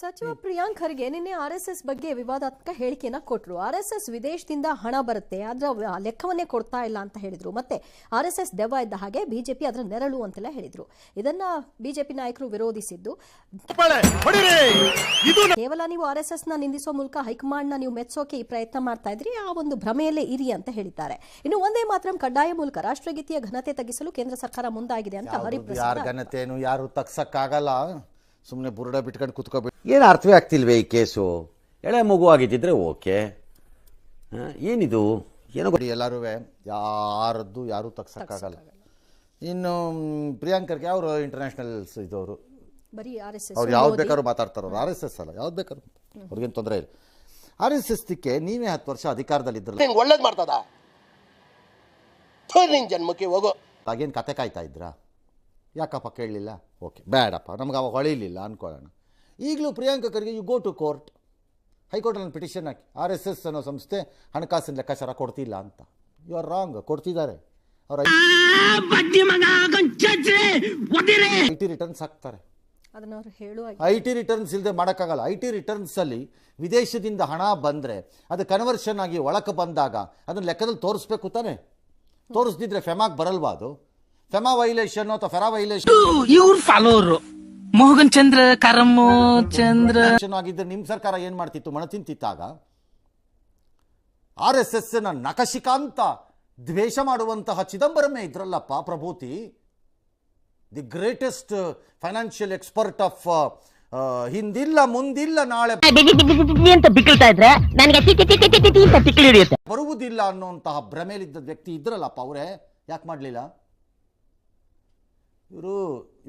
ಸಚಿವ ಪ್ರಿಯಾಂಕ್ ಖರ್ಗೆ ನಿನ್ನೆ ಆರ್ಎಸ್ಎಸ್ ಬಗ್ಗೆ ವಿವಾದಾತ್ಮಕ ಹೇಳಿಕೆಯನ್ನ ಕೊಟ್ಟರು. ಆರ್ಎಸ್ಎಸ್ ವಿದೇಶದಿಂದ ಹಣ ಬರುತ್ತೆ, ಅದರ ಲೆಕ್ಕವನ್ನೇ ಕೊಡ್ತಾ ಇಲ್ಲ ಅಂತ ಹೇಳಿದ್ರು. ಮತ್ತೆ ಆರ್ಎಸ್ಎಸ್ ದೆವ್ವ ಇದ್ದ ಹಾಗೆ ಬಿಜೆಪಿ ಅದರ ನೆರಳು ಅಂತೆಲ್ಲ ಹೇಳಿದ್ರು. ಇದನ್ನ ಬಿಜೆಪಿ ನಾಯಕರು ವಿರೋಧಿಸಿದ್ದು. ಕೇವಲ ನೀವು ಆರ್ಎಸ್ಎಸ್ ನ ನಿಂದಿಸೋ ಮೂಲಕ ಹೈಕಮಾಂಡ್ ನ ನೀವು ಮೆಚ್ಚೋಕೆ ಈ ಪ್ರಯತ್ನ ಮಾಡ್ತಾ ಇದ್ರಿ, ಆ ಒಂದು ಭ್ರಮೆಯಲ್ಲೇ ಇರಿ ಅಂತ ಹೇಳಿದ್ದಾರೆ. ಇನ್ನು ಒಂದೇ ಮಾತ್ರ ಕಡ್ಡಾಯ ಮೂಲಕ ರಾಷ್ಟ್ರಗೀತೆಯ ಘನತೆ ತಗ್ಗಿಸಲು ಕೇಂದ್ರ ಸರ್ಕಾರ ಮುಂದಾಗಿದೆ ಅಂತ ಹರಿಪ್ರಸಾದ್. ಘನತೆಯನ್ನು ಯಾರು ತಗ್ಸಕ್ಕಾಗಲ್ಲ, ಸುಮ್ಮನೆ ಬುರುಡ ಬಿಟ್ಕೊಂಡು ಕುತ್ಕೋಬೇಕು. ಏನು ಅರ್ಥವೇ ಆಗ್ತಿಲ್ವೇ ಈ ಕೇಸು? ಎಳೆ ಮಗು ಆಗಿದ್ದಿದ್ರೆ ಓಕೆ, ಏನಿದು ಏನೋ ಎಲ್ಲರೂ ಯಾರು ತಗ್ಸಕ್ಕಾಗಲ್ಲ. ಇನ್ನು ಪ್ರಿಯಾಂಕ್ ಖರ್ಗೆ ಅವರು ಇಂಟರ್ನ್ಯಾಷನಲ್ಸ್ ಇದವರು, ಅವ್ರು ಯಾವ್ದು ಬೇಕಾದ್ರೂ ಮಾತಾಡ್ತಾರ. ಅವ್ರು RSS ಅಲ್ಲ, ಯಾವ್ದು ಬೇಕಾದ್ರು ಅವ್ರಿಗೇನು ತೊಂದರೆ ಇಲ್ಲ. RSSಕ್ಕೆ ನೀವೇ 10 ವರ್ಷ ಅಧಿಕಾರದಲ್ಲಿದ್ರಲ್ಲ, ಒಳ್ಳೇದು ಮಾಡ್ತದ ನಿನ್ ಜನ್ಮಕ್ಕೆ ಹೋಗೋ ಆಗೇನು ಕತೆ ಕಾಯ್ತಾ ಇದ್ರಾ? ಯಾಕಪ್ಪ ಕೇಳಲಿಲ್ಲ? ಓಕೆ ಬೇಡಪ್ಪ, ನಮ್ಗೆ ಅವಾಗ ಹೊಳಿಲಿಲ್ಲ ಅನ್ಕೊಳ್ಳೋಣ. ಈಗಲೂ Priyanka Kharge you go to court, ಹೈಕೋರ್ಟಲ್ಲಿ ಪಿಟಿಷನ್ ಹಾಕಿ RSS ಅನ್ನೋ ಸಂಸ್ಥೆ ಹಣಕಾಸಿನ ಲೆಕ್ಕಾಚಾರ ಕೊಡ್ತಿಲ್ಲ ಅಂತ. ಯು ಆರ್ ರಾಂಗ್, ಕೊಡ್ತಿದ್ದಾರೆ. ಅವ್ರ IT ರಿಟರ್ನ್ಸ್ ಹಾಕ್ತಾರೆ. IT ರಿಟರ್ನ್ಸ್ ಇಲ್ಲದೆ ಮಾಡೋಕ್ಕಾಗಲ್ಲ. IT ರಿಟರ್ನ್ಸಲ್ಲಿ ವಿದೇಶದಿಂದ ಹಣ ಬಂದರೆ ಅದು ಕನ್ವರ್ಷನ್ ಆಗಿ ಒಳಕ್ಕೆ ಬಂದಾಗ ಅದನ್ನ ಲೆಕ್ಕದಲ್ಲಿ ತೋರಿಸ್ಬೇಕು ತಾನೆ. ತೋರಿಸ್ದಿದ್ರೆ ಫೆಮಾಗ್ ಬರಲ್ವಾ? ಅದು ಫೆಮಾ ವೈಲೇಷನ್ ಅಥವಾ ಫೆರಾ ವೈಲೇಷನ್ ಇವ್ರ ಫಾಲೋವರು ಮೋಹನ್ ಚಂದ್ರ ಕರಮ್ಮು ಚಂದ್ರ ಆಗಿದ್ದರೆ ನಿಮ್ಮ ಸರ್ಕಾರ ಏನ್ ಮಾಡ್ತಿತ್ತು? ಮಣ ತಿಂತಿತ್ತಾಗ. RSS ನ ನಖಶಿಕಾಂತ ದ್ವೇಷ ಮಾಡುವಂತಹ ಚಿದಂಬರಮೇ ಇದ್ರಲ್ಲಪ್ಪ ಪ್ರಭೂತಿ, the greatest financial expert of ಹಿಂದಿಲ್ಲ ಮುಂದಿಲ್ಲ ನಾಳೆ ಬರುವುದಿಲ್ಲ ಅನ್ನುವಂತಹ ಭ್ರಮೆಯಲ್ಲಿದ್ದ ವ್ಯಕ್ತಿ ಇದ್ರಲ್ಲಪ್ಪ ಅವರೇ. ಯಾಕೆ ಮಾಡಲಿಲ್ಲ?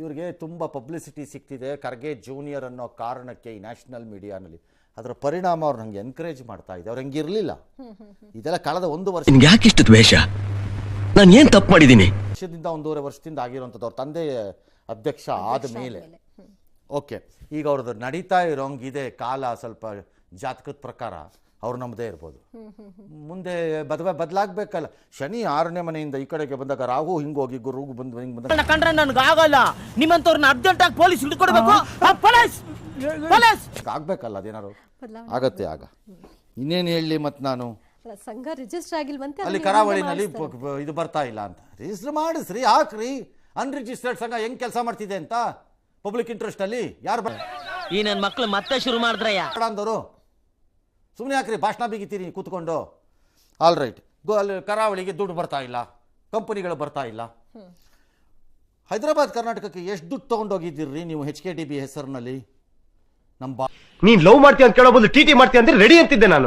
ಇವ್ರಿಗೆ ತುಂಬ ಪಬ್ಲಿಸಿಟಿ ಸಿಗ್ತಿದೆ ಖರ್ಗೆ ಜೂನಿಯರ್ ಅನ್ನೋ ಕಾರಣಕ್ಕೆ ಈ ನ್ಯಾಷನಲ್ ಮೀಡಿಯಾನಲ್ಲಿ. ಅದರ ಪರಿಣಾಮ ಅವ್ರು ನಂಗೆ ಎನ್ಕರೇಜ್ ಮಾಡ್ತಾ ಇದೆ. ಅವ್ರು ಹಂಗಿರಲಿಲ್ಲ. ಇದೆಲ್ಲ ಕಳೆದ 1 ವರ್ಷ. ಯಾಕಿಷ್ಟು ದ್ವೇಷ? ನಾನು ಏನು ತಪ್ಪು ಮಾಡಿದ್ದೀನಿ? ವರ್ಷದಿಂದ 1.5 ವರ್ಷದಿಂದ ಆಗಿರುವಂಥದ್ದು. ಅವ್ರ ತಂದೆ ಅಧ್ಯಕ್ಷ ಆದ ಮೇಲೆ ಓಕೆ. ಈಗ ಅವ್ರದ್ದು ನಡೀತಾ ಇರೋಂಗಿದೆ ಕಾಲ ಸ್ವಲ್ಪ ಜಾತಕದ ಪ್ರಕಾರ ಅವ್ರು ನಮ್ಮದೇ ಇರ್ಬೋದು. ಮುಂದೆ ಬದಲಾಗಬೇಕಲ್ಲ. ಶನಿ 6ನೇ ಮನೆಯಿಂದ ಈ ಕಡೆಗೆ ಬಂದಾಗ ರಾಹು ಹಿಂಗೋಗಿ ಗುರುಗೂ ಬಂದು ಹಿಂಗೆ ಬಂದ ಕಂಡ್ರೆ ನನಗೆ ಆಗಲ್ಲ. ನಿಮ್ಮಂತವ್ರನ್ನ ಅರ್ಜೆಂಟ್ ಆಗಿ ಪೊಲೀಸ್ ಹಿಡ್ಕೊಡ್ಬೇಕು. ಆಗ್ಬೇಕಲ್ಲ, ಅದೇನಾರು ಆಗತ್ತೆ. ಆಗ ಇನ್ನೇನು ಹೇಳಿ ಮತ್ತೆ ನಾನು ಸಂಘ ರಿಜಿಸ್ಟರ್ ಆಗಿಲ್ವಂತೆ, ಅಲ್ಲಿ ಕರಾವಳಿನಲ್ಲಿ ಇದು ಬರ್ತಾ ಇಲ್ಲ ಅಂತ ರಿಜಿಸ್ಟರ್ ಮಾಡಿಸ್ರಿ, ಹಾಕ್ರಿ. ಅನ್ರಿಜಿಸ್ಟರ್ಡ್ ಸಂಘ ಹೆಂಗ್ ಕೆಲಸ ಮಾಡ್ತಿದೆ ಅಂತ ಪಬ್ಲಿಕ್ ಇಂಟ್ರೆಸ್ಟ್ ಅಲ್ಲಿ ಯಾರು ಈ ನನ್ನ ಮಕ್ಳು ಮತ್ತೆ ಶುರು ಮಾಡಿದ್ರಯ್ಯ ಅಂದವರು ಸುಮ್ಮನೆ ಹಾಕ್ರಿ, ಭಾಷಣ ಬಿಗಿತೀರಿ ಕೂತ್ಕೊಂಡು. ಆಲ್ ರೈಟ್, ಅಲ್ಲಿ ಕರಾವಳಿಗೆ ದುಡ್ಡು ಬರ್ತಾ ಇಲ್ಲ, ಕಂಪನಿಗಳು ಬರ್ತಾ ಇಲ್ಲ. ಹೈದರಾಬಾದ್ ಕರ್ನಾಟಕಕ್ಕೆ ಎಷ್ಟು ದುಡ್ಡು ತೊಗೊಂಡೋಗಿದ್ದೀರಿ ನೀವು HKDB ಹೆಸರಿನಲ್ಲಿ? ನೀನ್ ಲವ್ ಮಾಡ್ತೀಯ ಅಂತ ಕೇಳೋ ಬದಲು TT ಮಾಡ್ತೀಯ ಅಂದ್ರೆ ರೆಡಿ ಅಂತಿದ್ದೆ ನಾನು.